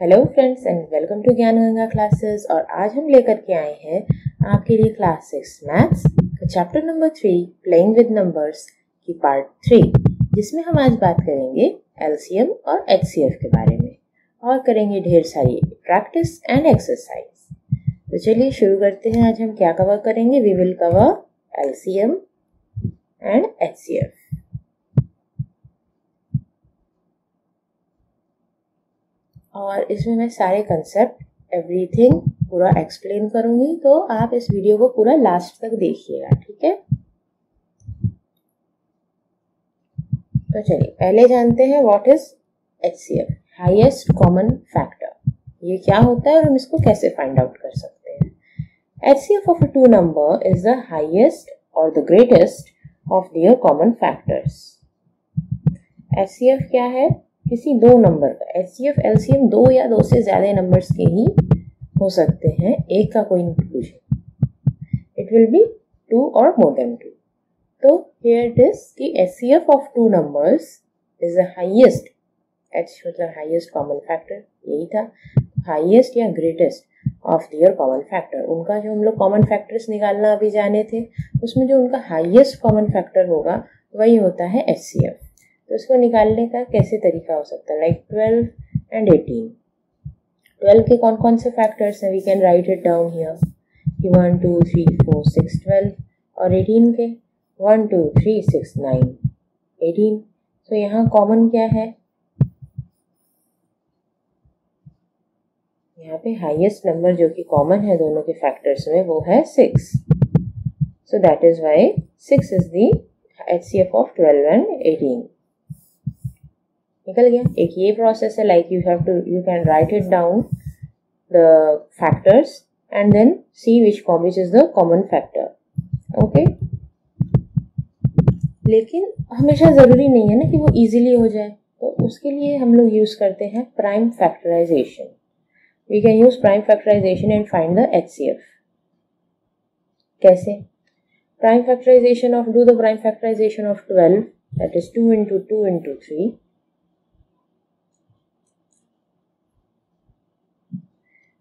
Hello friends and welcome to Gyan Ganga classes. और आज हम लेकर के आए हैं आपके लिए क्लास 6 मैथ्स का chapter number 3 playing with numbers की पार्ट 3, जिसमें हम आज बात करेंगे एलसीएम और एचसीएफ के बारे में और करेंगे ढेर सारी प्रैक्टिस एंड एक्सरसाइज। तो चलिए शुरू करते हैं। आज हम क्या कवर करेंगे? We will cover LCM and HCF. और इसमें मैं सारे कंसेप्ट एवरीथिंग पूरा एक्सप्लेन करूंगी, तो आप इस वीडियो को पूरा लास्ट तक देखिएगा, ठीक है? तो चलिए पहले जानते हैं what is HCF, highest common factor. ये क्या होता है और हम इसको कैसे फाइंड आउट कर सकते हैं? HCF of a two number is the highest और the greatest of their common factors. HCF क्या है? किसी दो नंबर का एचसीएफ एलसीएम दो या दो से ज्यादा नंबर्स के ही हो सकते हैं, एक का कोई inclusion. It will be two और मोर देन टू। तो हियर इट इज कि HCF of two numbers is the highest, H मतलब हाईएस्ट कॉमन फैक्टर, यही था, हाईएस्ट या greatest of their common factor. उनका जो हम लोग कॉमन फैक्टर्स निकालना अभी जाने थे, उसमें जो उनका हाईएस्ट कॉमन फैक्टर होगा वही होता है एचसीएफ। तो इसको निकालने का कैसे तरीका हो सकता है? Like 12 and 18। 12 के कौन कौन से फैक्टर्स हैं? We can write it down here कि 1 2 3 4 6 12। और 18 के 1 2 3 6 9 18। तो यहाँ कॉमन क्या है? यहाँ पे हाईएस्ट नंबर जो कि कॉमन है दोनों के फैक्टर्स में वो है 6। So that is why 6 is the HCF of 12 and 18। निकल गया। एक ये प्रोसेस है, like you can write it down the factors and then see which is the common factor. Okay, लेकिन हमेशा जरूरी नहीं है ना कि वो इजीली हो जाए, तो उसके लिए हम लोग यूज करते हैं prime factorization. We can use prime factorization and find the HCF. कैसे? Prime factorization of do the prime factorization of 12, that is 2 into 2 into 3.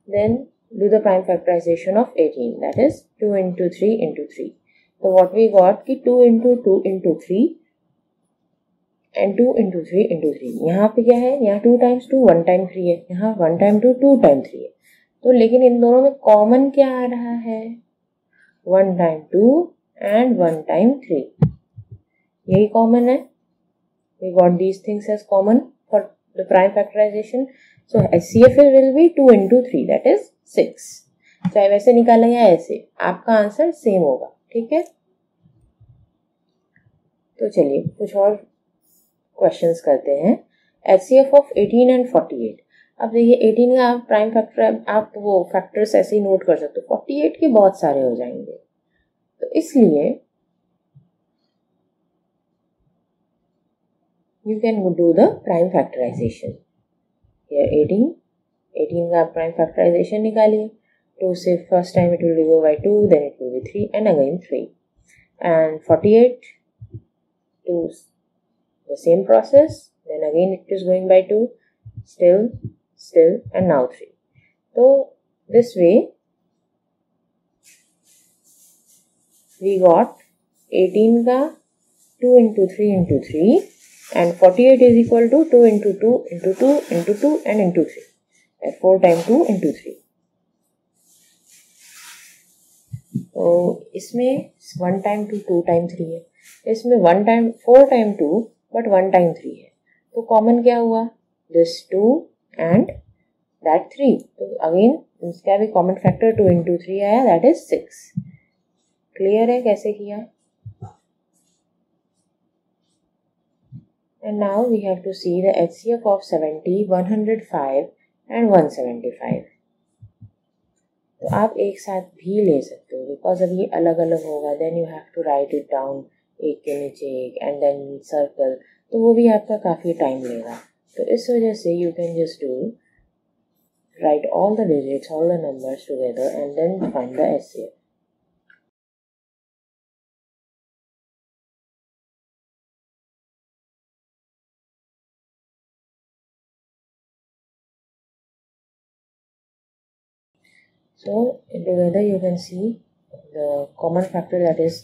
Then do the prime factorization of 18, that is 2 into 3 into 3. So what we got कि 2 into 2 into 3 and 2 into 3 into 3. यहाँ पे क्या है? यहाँ 2 times 2 1 time 3 है, यहाँ 1 time 2 2 time 3 है। तो लेकिन इन दोनों में कॉमन क्या आ रहा है? 1 time 2 and 1 time 3, यही कॉमन है। We got these things as common for the prime factorization. So HCF will be 2 into 3, that is 6. चाहे वैसे निकाला या ऐसे, आपका आंसर सेम होगा, ठीक है? तो चलिए कुछ और क्वेश्चंस करते हैं। HCF of 18 and 48। अब देखिए 18 का आप प्राइम फैक्टर, आप वो फैक्टर्स ऐसे ही नोट कर सकते हो, 48 के बहुत सारे हो जाएंगे, तो इसलिए you can do the prime factorization. Here 18 का prime factorization निकालिए। 2 से first time it will go by 2, then it will be 3 and again 3. And 48 to the same process, then again it is going by 2, still and now 3. So this way we got 18 का 2 into 3 into 3 and 48 is equal to 2 into 2 into 2 into 2 and into 3. That's 4 times 2 into 3. तो इसमें 1 time 2 2 time 3 है, इसमें 1 time 4 time 2 but 1 time 3 है। तो common क्या हुआ? this 2 and that 3. तो अगेन इसका भी कॉमन फैक्टर 2 into 3 आया, that is 6. क्लियर है कैसे किया? And now we have to see the HCF of 70, 105 and 175. तो आप एक साथ भी ले सकते हो, बिकॉज अब ये अलग अलग होगा, then you have to write it down एक के नीचे एक एंड देन सर्कल, तो वो भी आपका काफ़ी टाइम लेगा। तो इस वजह से you can just do write all the digits, all the numbers together and then find the HCF। So together you can see the common factor that is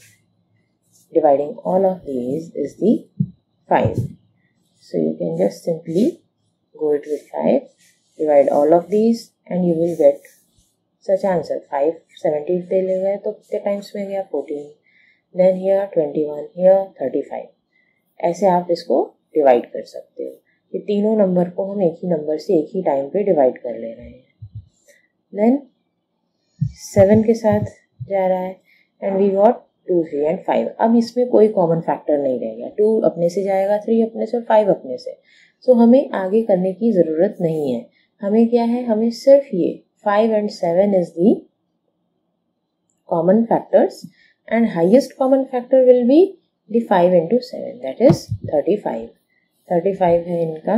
dividing all of these is the 5. So you can just simply go it with 5, divide all of these and you will get such answer. 5 70 ले गए तो कितने times में गया 14, then here 21, here 35. ऐसे आप इसको divide कर सकते हो. ये तीनों नंबर को हम एक ही नंबर से एक ही टाइम पे डिवाइड कर ले रहे हैं. देन 7 के साथ जा रहा है एंड वी गॉट 2, 3 and 5. अब इसमें कोई कॉमन फैक्टर नहीं रह गया. 2 अपने से जाएगा, 3 अपने से और 5 अपने से. सो हमें आगे करने की ज़रूरत नहीं है. हमें क्या है, हमें सिर्फ ये 5 and 7 is the common factors and highest common factor will be the 5 into 7, that is 35. 35 है इनका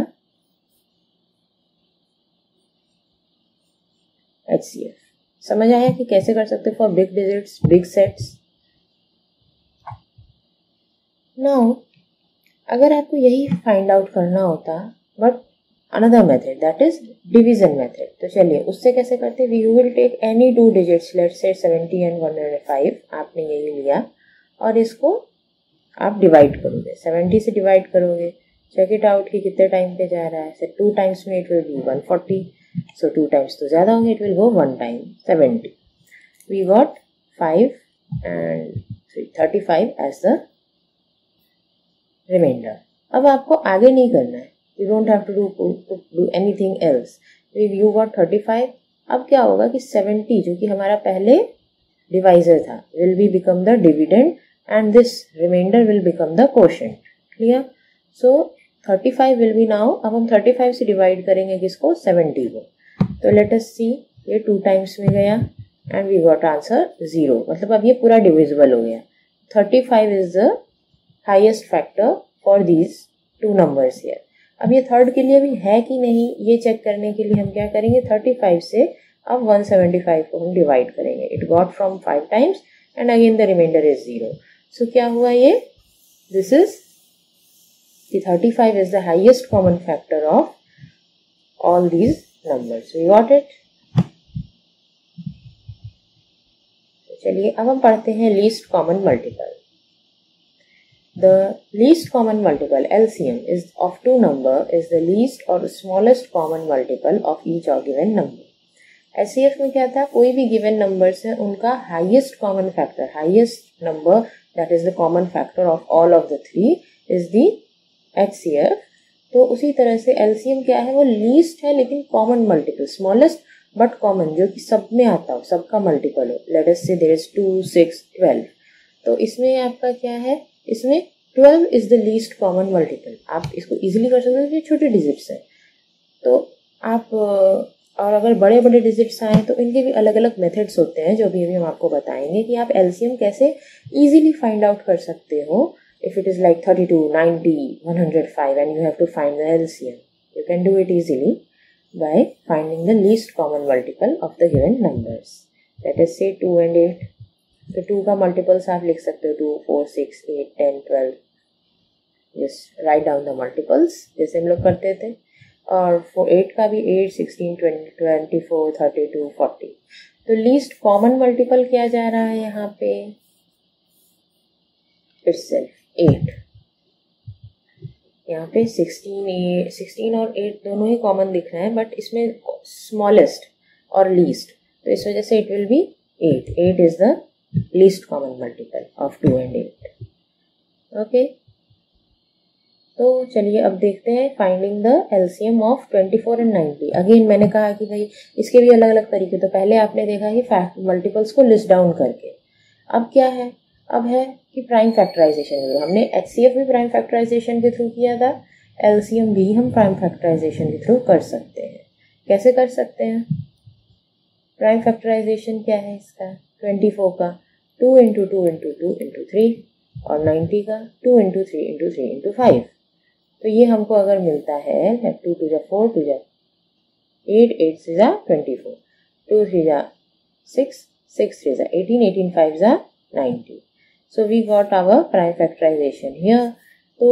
HCF. समझ आया कि कैसे कर सकते for big digits, big sets. Now अगर आपको यही फाइंड आउट करना होता but another method that is division method, तो चलिए उससे कैसे करते. We will take any 2 digits, let's say 70 and 105. आपने यही लिया और इसको आप डिवाइड करोगे. 70 से डिवाइड करोगे, चेक इट आउट कि कितने टाइम पे जा रहा है. से 2 टाइम्स में it will be 140. So 2 times तो ज़्यादा होंगे, it will go 1 time 70. We got 5 and 35 as the remainder. अब आपको आगे नहीं करना है. You don't have to do anything else. You got 35. अब क्या होगा कि 70 जो कि हमारा पहले डिवाइजर था will be become the dividend and this remainder will become the quotient. Clear? So 35 will be now. अब हम 35 से डिवाइड करेंगे किसको, 70 को. तो let us see, ये 2 टाइम्स में गया and we got answer 0. मतलब अब ये पूरा डिविजिबल हो गया. 35 is the highest factor for these 2 numbers here. अब ये थर्ड के लिए भी है कि नहीं ये चेक करने के लिए हम क्या करेंगे, 35 से अब 175 को हम डिवाइड करेंगे. It got from 5 times and again the remainder is 0. So क्या हुआ ये, this is the 35 is the highest common factor of all these numbers. We got it. चलिए अब हम पढ़ते हैं least common multiple. The least common multiple LCM is of 2 number is the least or smallest common multiple of each or given number. HCF में क्या था, कोई भी given numbers है उनका highest common factor, highest number that is the common factor of all of the 3 is the HCF. तो उसी तरह से LCM क्या है, वो least है लेकिन common multiple, smallest but common, जो कि सब में आता हो, सबका multiple हो. Let us say there is 2, 6, 12. तो इसमें आपका क्या है, इसमें 12 is the least common multiple. आप इसको इजीली कर सकते हो कि छोटे डिजिट्स हैं. तो आप और अगर बड़े बड़े डिजिट्स आए तो इनके भी अलग अलग मेथड्स होते हैं जो भी अभी हम आपको बताएंगे कि आप एलसीएम कैसे इजीली फाइंड आउट कर सकते हो. If it is like 32, 90, 105 and you have to find the LCM, you can do it easily by finding the least common multiple of the given numbers. Let us say 2 and 8. तो 2 का multiples आप लिख सकते हो 2, 4, 6, 8, 10, 12. Just write down the multiples जैसे हम लोग करते थे. और 8 का भी 8, 16, 20, 24, 32, 40. तो लीस्ट कॉमन मल्टीपल क्या जा रहा है यहाँ पे, इटसेल्फ 8. यहाँ पे 16 और 8 दोनों ही कॉमन दिख रहे हैं बट इसमें स्मॉलेस्ट और लीस्ट, तो इस वजह से it will B 8. 8 is the least common multiple of 2 and 8. Okay, तो चलिए अब देखते हैं finding the LCM of 24 and 90. Again मैंने कहा कि भाई इसके भी अलग अलग तरीके. तो पहले आपने देखा कि मल्टीपल्स को लिस्ट डाउन करके. अब क्या है, अब है कि प्राइम फैक्टराइजेशन. हमने एचसीएफ भी प्राइम फैक्टराइजेशन के थ्रू किया था, एलसीएम भी हम प्राइम फैक्टराइजेशन के थ्रू कर सकते हैं. कैसे कर सकते हैं, प्राइम फैक्टराइजेशन क्या है इसका, 24 का 2 into 2 into 2 into 3 और 90 का 2 into 3 into 3 into 5. तो ये हमको अगर मिलता है 2 to 4, 2 8, 8 से 24, 2 3 6, 6 3 18, 18 5 90. So we got our prime factorization here. तो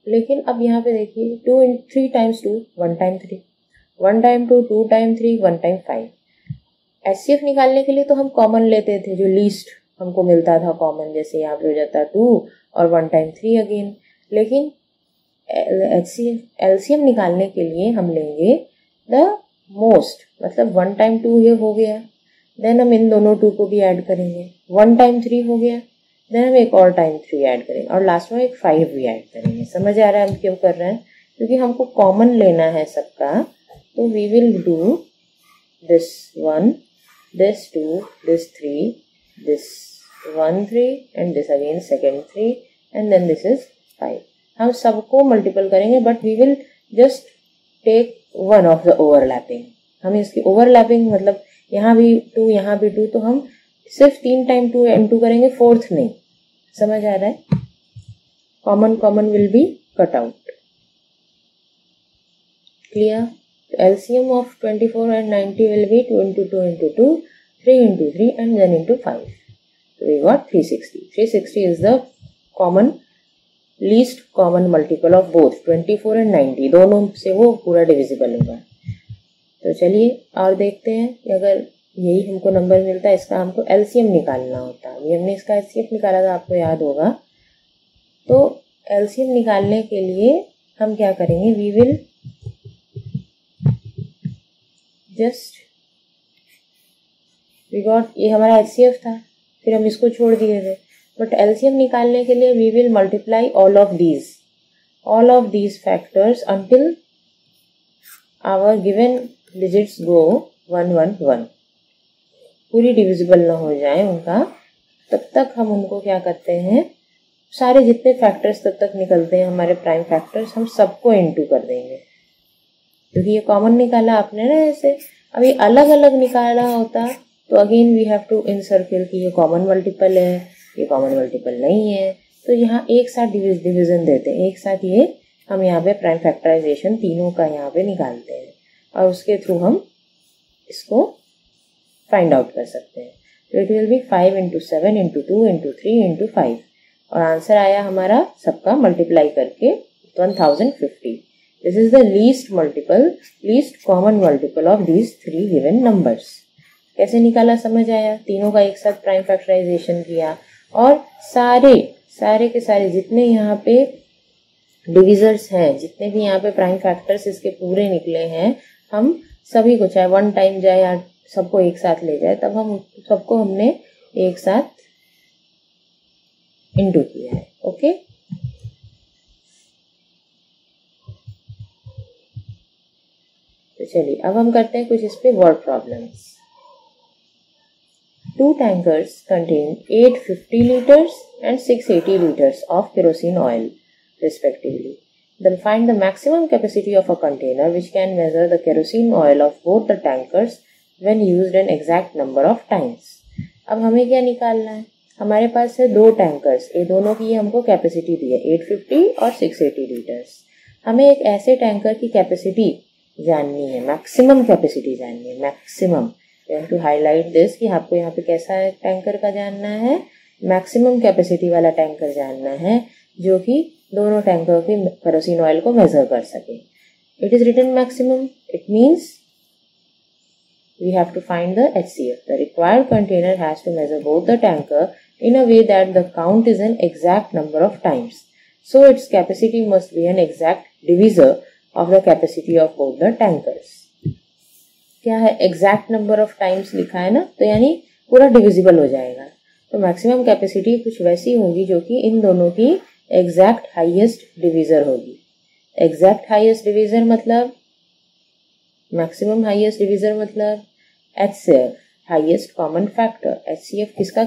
लेकिन अब यहाँ पे देखिए 3 times 2, 1 time 3, 1 time 2, 2 time 3, 1 time 5. HCF निकालने के लिए तो हम कॉमन लेते थे, जो लीस्ट हमको मिलता था कॉमन, जैसे यहाँ पे हो जाता 2 और 1 टाइम 3 अगेन। लेकिन LCM निकालने के लिए हम लेंगे द मोस्ट, मतलब 1 टाइम 2 ये हो गया, देन हम इन दोनों 2 को भी ऐड करेंगे, 1 टाइम 3 हो गया, देन हम एक और टाइम 3 ऐड करेंगे और लास्ट में एक 5 भी ऐड करेंगे। समझ आ रहा है हम क्यों कर रहे हैं? क्योंकि हमको कॉमन लेना है सबका, तो we will do this 1, this 2, this 3, this 1 3 and this again second 3 and then this is 5। हम सबको मल्टीपल करेंगे but we will just take one of the overlapping. हम इसकी ओवरलैपिंग मतलब यहाँ भी 2 यहाँ भी 2, तो हम सिर्फ 3 टाइम 2 इनटू करेंगे, फोर्थ नहीं। समझ आ रहा है? Common common will be cut out. Clear? LCM of 24 and 90 will be 2 into 2 into 2, 3 into 3 and then into 5. So we got 360. 360 is the least common multiple of both 24 and 90, दोनों से वो पूरा divisible होगा। तो चलिए और देखते हैं कि अगर यही हमको नंबर मिलता है, इसका हमको LCM निकालना होता है। अभी हमने इसका HCF निकाला था, आपको याद होगा। तो LCM निकालने के लिए हम क्या करेंगे, we will just we got, ये हमारा HCF था, फिर हम इसको छोड़ दिए थे। बट LCM निकालने के लिए we will multiply all of these factors until our given digits go 1 1 1, पूरी डिविजिबल ना हो जाए उनका, तब तक हम उनको क्या करते हैं, सारे जितने फैक्टर्स तब तक निकलते हैं हमारे प्राइम फैक्टर्स, हम सबको इनटू कर देंगे। क्योंकि ये कॉमन निकाला आपने ना, ऐसे अभी अलग अलग निकाला होता तो again we have to incircle कि ये कॉमन मल्टीपल है, ये कॉमन मल्टीपल नहीं है। तो यहाँ एक साथ डिवीजन देते हैं, एक साथ ये हम यहाँ पे प्राइम फैक्टराइजेशन तीनों का यहाँ पे निकालते हैं और उसके थ्रू हम इसको फाइंड आउट कर सकते हैं। तो it will B 5 into 7 into 2 into 3 into 5 और आंसर आया हमारा सबका मल्टीप्लाई करके 1050। This is the least common multiple of these 3 given numbers. कैसे निकाला समझ आया? तीनों का एक साथ प्राइम फैक्टराइजेशन किया और सारे के सारे जितने यहाँ पे डिविजर्स हैं, जितने भी यहाँ पे प्राइम फैक्टर्स इसके पूरे निकले हैं, हम सभी को चाहे 1 टाइम जाए या सबको एक साथ ले जाए, तब हम सबको हमने एक साथ इंटू किया है। ओके, तो चलिए अब हम करते हैं कुछ इस पे word problems. 2 tankers contain 850 liters and 680 liters of kerosene oil respectively. Then find the maximum capacity of a container which can measure the kerosene oil of both the tankers when used an exact number of times. अब हमें क्या निकालना है? हमारे पास है 2 tankers, ये दोनों की हमको कैपेसिटी दी है 850 और 680 लीटर्स। हमें एक ऐसे टैंकर की कैपेसिटी जाननी है, मैक्सिमम कैपेसिटी जाननी है, मैक्सिमम। टू हाईलाइट दिस कि आपको यहाँ पे कैसा टैंकर का जानना है, मैक्सिमम कैपेसिटी वाला टैंकर जानना है जो कि दोनों टैंकर की केरोसिन ऑयल को मेजर कर सके। It is written maximum, it means we have to find the HCF. The required container has to measure both the tanker in a way that the count is an exact number of times. So its capacity must be an exact divisor of the capacity of both the tankers. क्या है? exact number of times लिखा है ना, तो यानी पूरा divisible हो जाएगा। तो maximum capacity कुछ वैसी होगी जो कि इन दोनों की exact highest divisor होगी। exact highest divisor मतलब मैक्सिमम हाईएस्ट डिविजर मतलब HCF, highest common factor. HCF किसका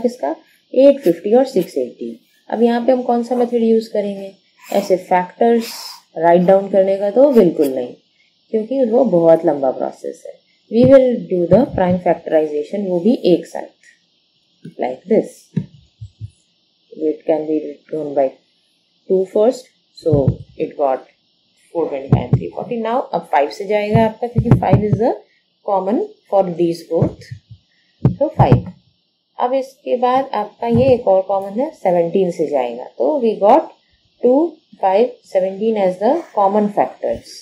850 और 680। अब यहाँ पे हम कौन सा मेथड यूज करेंगे? ऐसे फैक्टर्स राइट डाउन करने का तो बिल्कुल नहीं, क्योंकि वो बहुत लंबा प्रोसेस है। We will do the prime factorization, वो भी एक साथ, like this. It can be done by 2 first, so it got 420 times 340. Now अब 5 से जाएगा आपका, क्योंकि 5 is the common for these both, so 5। अब इसके बाद आपका ये एक और कॉमन है, 17 से जाएगा, तो we got 2, 5, 17 as the common factors।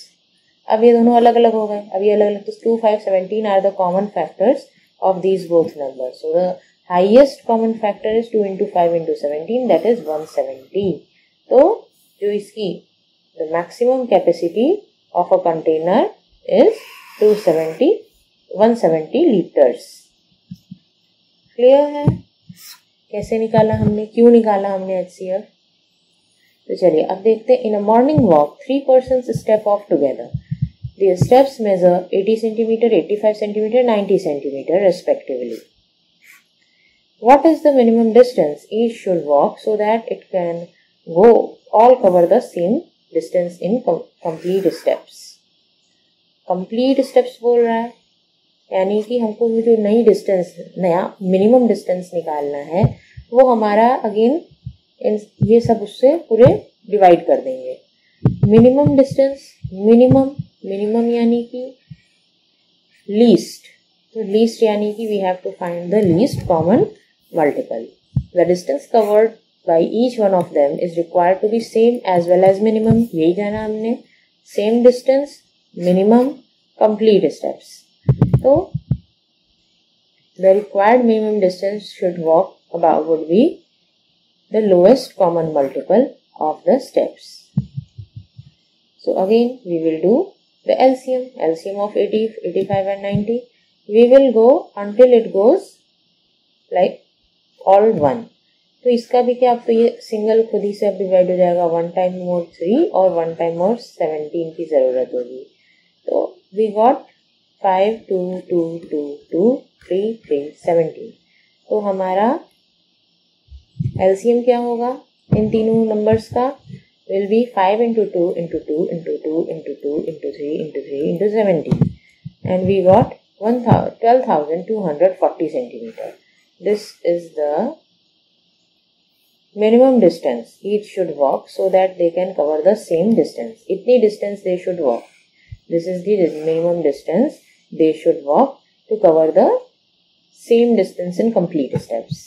अब ये दोनों अलग अलग हो गए, अब ये अलग अलग, तो 2, 5, 17 are the common factors of these both numbers. So the highest common factor is 2 into 5 into 17, that is 170. तो जो इसकी the maximum capacity of a container is 170 liters. Clear है? कैसे निकाला हमने, क्यों निकाला हमने HCF? तो चलिए अब देखते हैं. In a morning walk 3 persons step off together. The steps measure 80 centimeter, 85 centimeter, 90 centimeter respectively. What is the minimum distance each should walk so that it can go all cover the same distance in complete steps? Complete steps बोल रहा है, यानी कि हमको जो नई distance, नया minimum distance निकालना है वो हमारा अगेन ये सब उससे पूरे डिवाइड कर देंगे. मिनिमम डिस्टेंस, मिनिमम यानी कि लीस्ट, तो लीस्ट यानी कि we have to find the least common multiple. The distance covered by each one of them is required to be same as well as minimum. यही जाना हमने, same distance, minimum, complete steps. तो the required minimum distance should walk about would be the lowest common multiple of the steps. So again we will do the LCM of 80, 85 and 90. We will go until it goes like all 1. तो इसका भी क्या, अब तो ये single खुद ही से अब डिवाइड हो जाएगा. 1 टाइम मोर 3 और 1 टाइम मोर 17 की जरूरत होगी. तो we got 5 2 2 2 2 3 3 17. तो हमारा LCM क्या होगा इन तीनों नंबर्स का, will be 5 into 2 into 2 into 2 into 2 into 3 into 3 into 17, and we got 12,240 centimeter. This is the minimum distance each should walk so that they can cover the same distance. इतनी distance they should walk. This is the minimum distance they should walk to cover the same distance in complete steps.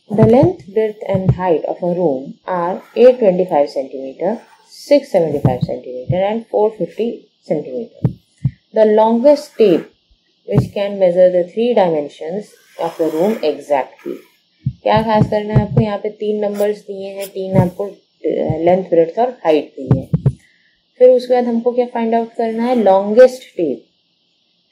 The length, breadth and height of a room are 825 centimeter, 675 centimeter and 450 centimeter. The longest tape which can measure the 3 dimensions of the room exactly. क्या खास करना है आपको, यहाँ पे 3 numbers दिए हैं, 3 आपको लेंथ, ब्रेड्थ और हाइट दी है. फिर उसके बाद हमको क्या फाइंड आउट करना है, longest tape.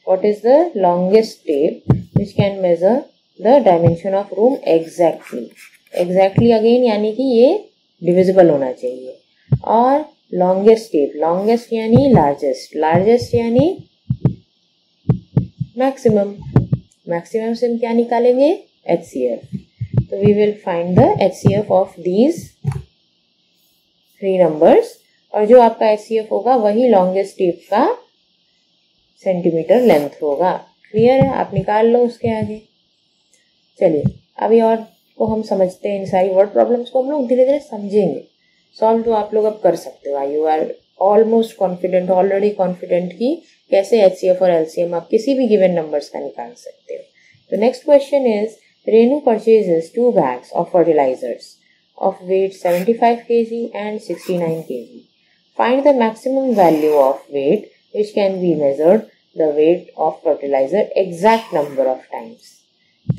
What is the longest tape which can measure the dimension of room exactly again यानी कि ये डिविजिबल होना चाहिए. और लॉन्गेस्ट टेप, लॉन्गेस्ट यानी लार्जेस्ट यानी मैक्सिमम से हम क्या निकालेंगे, HCF. तो we will find the HCF of these 3 numbers, और जो आपका HCF होगा वही लॉन्गेस्ट टेप का सेंटीमीटर लेंथ होगा. क्लियर है? आप निकाल लो उसके आगे. चलिए अभी और को हम समझते हैं, इन सारी वर्ड प्रॉब्लम्स को हम लोग धीरे धीरे समझेंगे. सॉल्व तो आप लोग अब कर सकते हो. You are almost confident, already confident कि कैसे HCF और LCM आप किसी भी गिवन नंबर्स का निकाल सकते हो. तो next question is, Renu purchases 2 bags of fertilizers of weight 75 kg and 69 kg. Find the maximum value of weight which can be measured the weight of fertilizer exact number of times.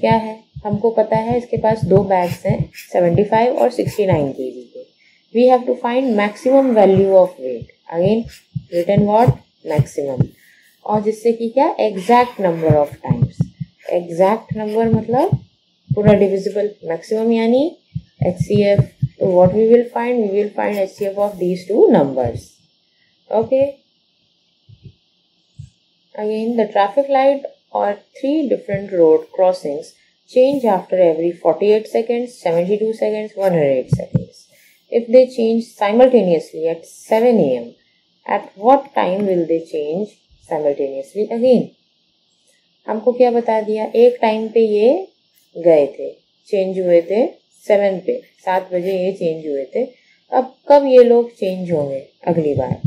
क्या है, हमको पता है इसके पास 2 बैग्स हैं 75 और 69 kg के. We have to find maximum value of weight. Again written what, maximum, और जिससे कि क्या, exact number of times. Exact number मतलब पूरा डिविजिबल, मैक्सिमम यानी HCF. तो what we will find HCF of these 2 numbers. Okay, again the traffic light or 3 different road crossings change after every 48 seconds, 72 seconds, 108 seconds. If they change simultaneously at 7 AM, at what time will they change simultaneously again? हमको क्या बता दिया, एक time पे ये गए थे, change हुए थे 7 बजे ये चेंज हुए थे. अब कब ये लोग चेंज होंगे अगली बार?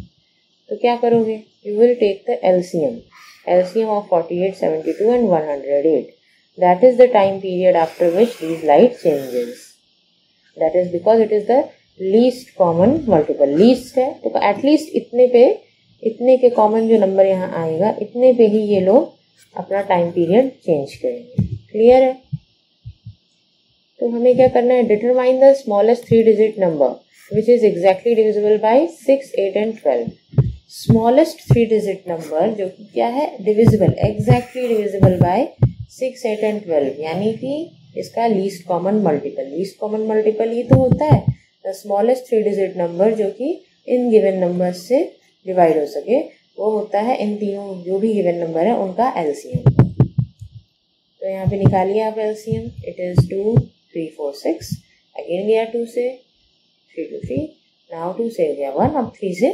तो क्या करोगे, you will take the LCM of 48, 72 and 108. That is the time period after which these light changes. That is because it is the least common multiple. Least है तो at least इतने पे इतने के कॉमन जो नंबर यहाँ आएगा इतने पे ही ये लोग अपना टाइम पीरियड चेंज करेंगे। क्लियर है? तो हमें क्या करना है, determine the smallest 3 digit number which is exactly divisible by 6, 8 and 12। Smallest 3 digit number जो कि क्या है, divisible, exactly divisible by 6, 8 and 12, यानी कि इसका least common multiple. Least common multiple ही तो होता है द स्मॉलेस्ट 3 डिजिट नंबर जो कि इन गिवन नंबर से डिवाइड हो सके, वो होता है इन तीनों जो भी गिवन नंबर है उनका एलसीएम। तो यहाँ पे निकालिए आप एलसीएम। It is 2, 3, 4, 6। अगेन गया 2 से, 3 to 3, नाउ 2 से गया 1, अब 3 से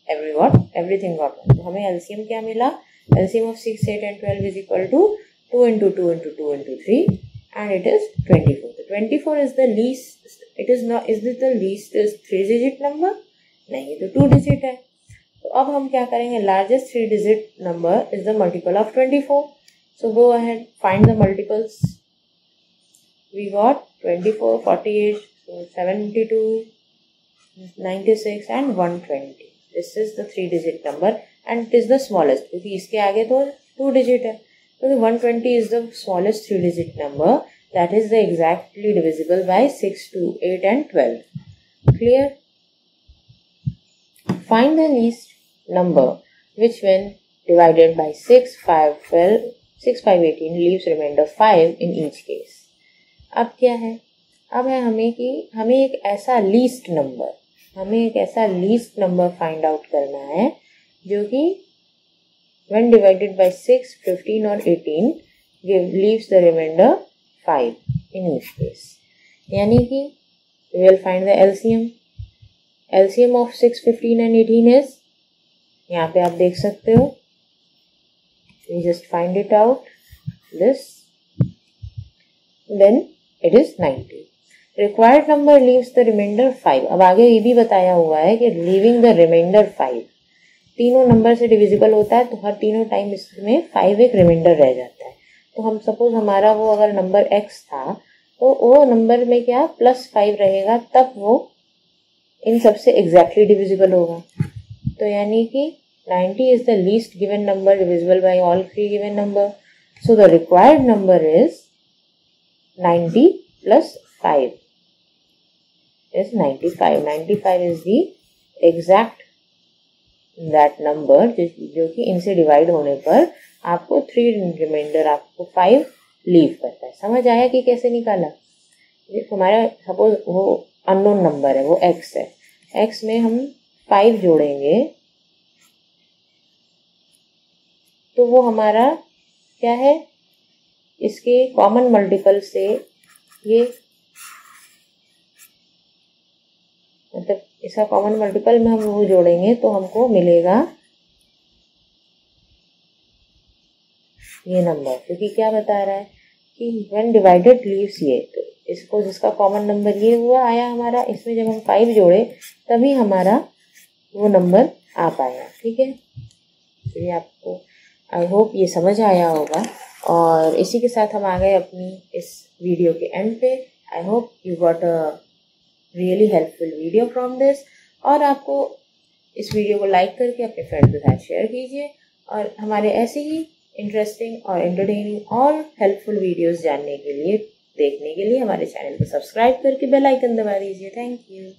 एवरीथिंग गॉट 1। तो हमें एलसीएम क्या मिला, LCM of 6, 8 and 12 is equal to 2 into 2 into 2 into 3 and it is 24. So 24 is the least, it is not, is this the least is 3 digit number? नहीं, तो 2 digit है। तो अब हम क्या करेंगे, largest 3 digit number is the multiple of 24. So go ahead, find the multiples. We got 24, 48, so 72, 96 and 120. This is the 3 digit number and it is the smallest क्योंकि इसके आगे तो 2 digit है। So the 120 is the smallest 3 digit number that is the exactly divisible by 6, 2, 8 and 12. Clear? Find the least number which when divided by 6, 5, 12, 6, 5, 18 leaves remainder 5 in each case. अब क्या है, अब है हमें कि हमें एक ऐसा लीस्ट नंबर फाइंड आउट करना है जो कि when divided by 6, 15 और 18 leaves the remainder 5 in each case. यानी कि we will find the LCM. LCM of 6, 15 and 18 is, यहाँ पे आप देख सकते हो, we just find it out, this, then it is 90. Required number leaves the remainder 5. अब आगे ये भी बताया हुआ है कि leaving the remainder 5, तीनों नंबर से डिविजिबल होता है तो हर तीनों टाइम इसमें 5 एक रिमाइंडर रह जाता है। तो हम सपोज हमारा वो अगर नंबर x था तो वो नंबर में क्या +5 रहेगा, तब वो इन सबसे एग्जैक्टली डिविजिबल होगा। तो यानी कि 90 is the least given number divisible by all 3 given number. So the required number is 90 + 5 is 95. 95 is the exact that number जो कि इनसे डिवाइड होने पर आपको 3 रिमाइंडर, आपको 5 लीव करता है। समझ आया कि कैसे निकाला? हमारा सपोज वो अननोन नंबर है, वो x है, x में हम 5 जोड़ेंगे तो वो हमारा क्या है, इसके कॉमन मल्टीपल से ये मतलब इसका कॉमन मल्टीपल में हम वो जोड़ेंगे तो हमको मिलेगा ये नंबर, क्योंकि क्या बता रहा है कि व्हेन डिवाइडेड लीव्स ये, तो इसको जिसका कॉमन नंबर ये हुआ आया हमारा, इसमें जब हम 5 जोड़े तभी हमारा वो नंबर आ पाया। ठीक है, तो ये आपको आई होप ये समझ आया होगा। और इसी के साथ हम आ गए अपनी इस वीडियो के एंड पे। I hope you got a really helpful video from this. और आपको इस वीडियो को लाइक करके अपने फ्रेंड्स के साथ शेयर कीजिए और हमारे ऐसे ही इंटरेस्टिंग और एंटरटेनिंग और हेल्पफुल वीडियोस जानने के लिए, देखने के लिए हमारे चैनल को सब्सक्राइब करके बेल आइकन दबा दीजिए। Thank you.